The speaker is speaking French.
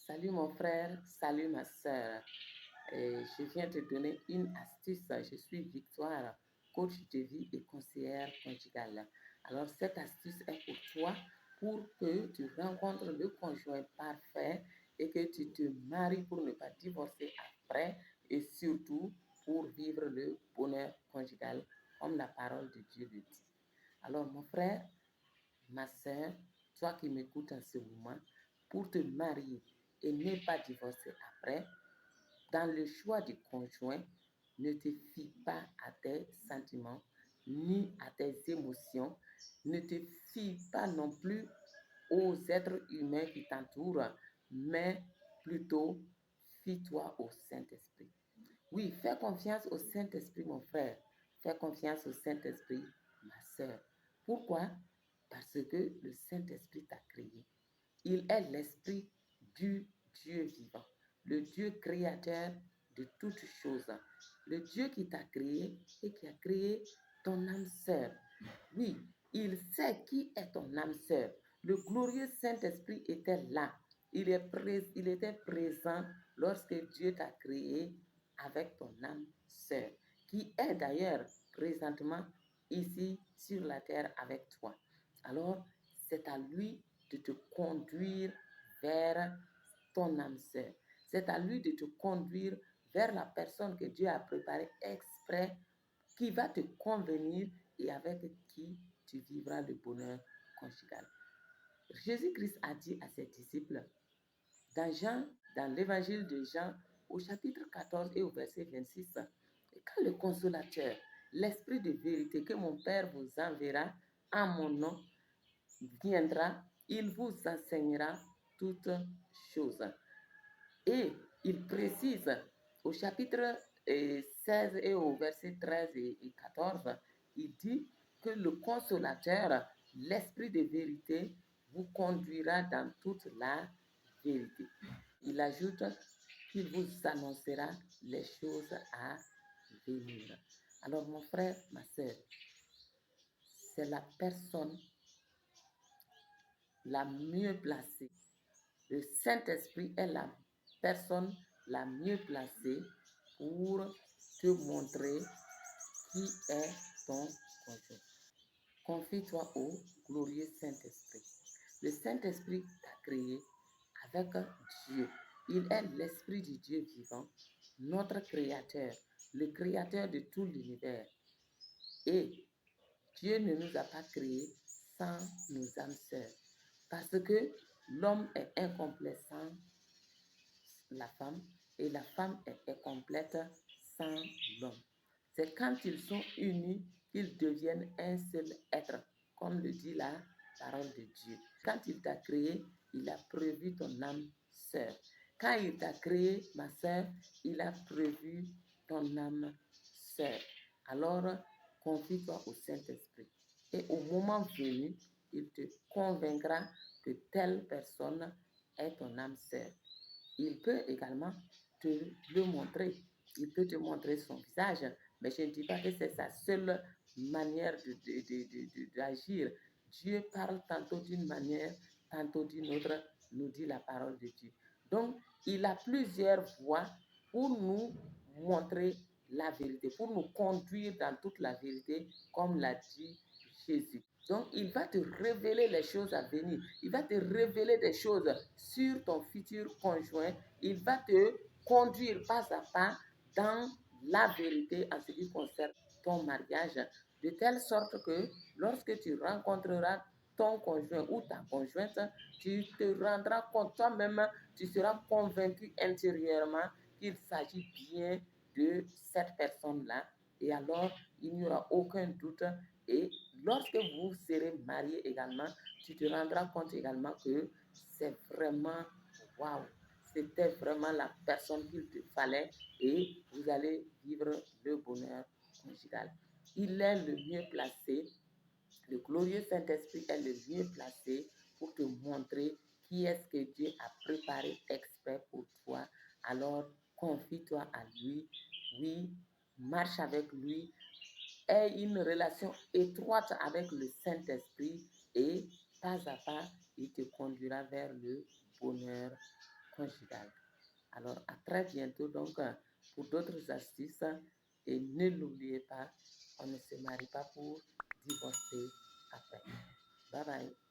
Salut mon frère, salut ma soeur. Je viens te donner une astuce. Je suis Victoire, coach de vie et conseillère conjugale. Alors cette astuce est pour toi pour que tu rencontres le conjoint parfait et que tu te maries pour ne pas divorcer après et surtout pour vivre le bonheur conjugal comme la parole de Dieu le dit. Alors mon frère, ma soeur, toi qui m'écoutes en ce moment, pour te marier et ne pas divorcer après, dans le choix du conjoint, ne te fie pas à tes sentiments ni à tes émotions. Ne te fie pas non plus aux êtres humains qui t'entourent, mais plutôt fie-toi au Saint-Esprit. Oui, fais confiance au Saint-Esprit, mon frère. Fais confiance au Saint-Esprit, ma soeur. Pourquoi? Parce que le Saint-Esprit t'a créé. Il est l'Esprit du Dieu vivant, le Dieu créateur de toutes choses. Le Dieu qui t'a créé et qui a créé ton âme sœur. Oui, il sait qui est ton âme sœur. Le glorieux Saint-Esprit était là. Il était présent lorsque Dieu t'a créé avec ton âme sœur, qui est d'ailleurs présentement ici sur la terre avec toi. Alors, c'est à lui de te conduire vers ton âme sœur. C'est à lui de te conduire vers la personne que Dieu a préparée exprès, qui va te convenir et avec qui tu vivras le bonheur conjugal. Jésus-Christ a dit à ses disciples, dans l'évangile de Jean, au chapitre 14 et au verset 26, et quand le consolateur, l'esprit de vérité que mon Père vous enverra en mon nom, viendra, il vous enseignera toutes choses. Et il précise au chapitre 16 et au verset 13 et 14, il dit que le consolateur, l'esprit de vérité, vous conduira dans toute la vérité. Il ajoute qu'il vous annoncera les choses à venir. Alors mon frère, ma soeur, c'est la personne la mieux placée. Le Saint-Esprit est la personne la mieux placée pour te montrer qui est ton conjoint. Confie-toi au glorieux Saint-Esprit. Le Saint-Esprit t'a créé avec Dieu. Il est l'Esprit du Dieu vivant, notre Créateur, le Créateur de tout l'univers. Et Dieu ne nous a pas créés sans nos âmes sœurs. Parce que l'homme est incomplet sans la femme et la femme est incomplète sans l'homme. C'est quand ils sont unis qu'ils deviennent un seul être, comme le dit la parole de Dieu. Quand il t'a créé, il a prévu ton âme sœur. Quand il t'a créé, ma sœur, il a prévu ton âme sœur. Alors, confie-toi au Saint-Esprit. Et au moment venu, il te convaincra que telle personne est ton âme sœur. Il peut également te le montrer. Il peut te montrer son visage, mais je ne dis pas que c'est sa seule manière d'agir. Dieu parle tantôt d'une manière, tantôt d'une autre, nous dit la parole de Dieu. Donc, il a plusieurs voies pour nous montrer la vérité, pour nous conduire dans toute la vérité, comme l'a dit Jésus. Donc, il va te révéler les choses à venir. Il va te révéler des choses sur ton futur conjoint. Il va te conduire pas à pas dans la vérité en ce qui concerne ton mariage, de telle sorte que lorsque tu rencontreras ton conjoint ou ta conjointe, tu te rendras compte toi-même, tu seras convaincu intérieurement qu'il s'agit bien de cette personne-là. Et alors, il n'y aura aucun doute. Et lorsque vous serez mariés également, tu te rendras compte également que c'est vraiment, waouh, c'était vraiment la personne qu'il te fallait et vous allez vivre le bonheur conjugal. Il est le mieux placé, le glorieux Saint-Esprit est le mieux placé pour te montrer qui est-ce que Dieu a préparé exprès pour toi. Alors, confie-toi à lui, oui, marche avec lui, aie une relation étroite avec le Saint-Esprit et pas à pas, il te conduira vers le bonheur conjugale. Alors, à très bientôt donc pour d'autres astuces et ne l'oubliez pas, on ne se marie pas pour divorcer après. Bye bye.